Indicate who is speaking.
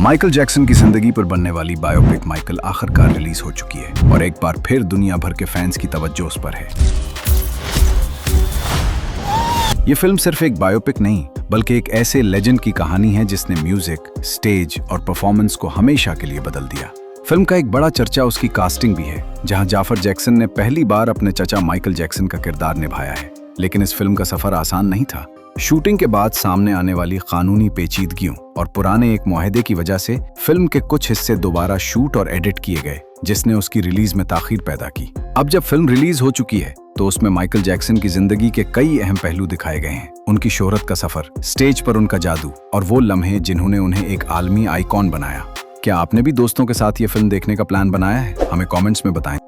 Speaker 1: Michael Jackson की जिंदगी पर बनने वाली बायोपिक माइकल आखिरकार रिलीज हो चुकी है और एक बार फिर दुनिया भर के फैंस की तवज्जो उस पर है। ये फिल्म सिर्फ एक बायोपिक नहीं बल्कि एक ऐसे लेजेंड की कहानी है जिसने म्यूजिक, स्टेज और परफॉर्मेंस को हमेशा के लिए बदल दिया। फिल्म का एक बड़ा चर्चा उसकी कास्टिंग भी है, जहां जाफर जैक्सन ने पहली बार अपने चचा माइकल जैक्सन का किरदार निभाया है। लेकिन इस फिल्म का सफर आसान नहीं था। शूटिंग के बाद सामने आने वाली कानूनी पेचीदगियों और पुराने एक मुआहदे की वजह से फिल्म के कुछ हिस्से दोबारा शूट और एडिट किए गए, जिसने उसकी रिलीज में ताखीर पैदा की। अब जब फिल्म रिलीज हो चुकी है तो उसमें माइकल जैक्सन की जिंदगी के कई अहम पहलू दिखाए गए हैं। उनकी शोहरत का सफर, स्टेज पर उनका जादू और वो लम्हे जिन्होंने उन्हें एक आलमी आइकॉन बनाया। क्या आपने भी दोस्तों के साथ ये फिल्म देखने का प्लान बनाया है? हमें कमेंट्स में बताएं।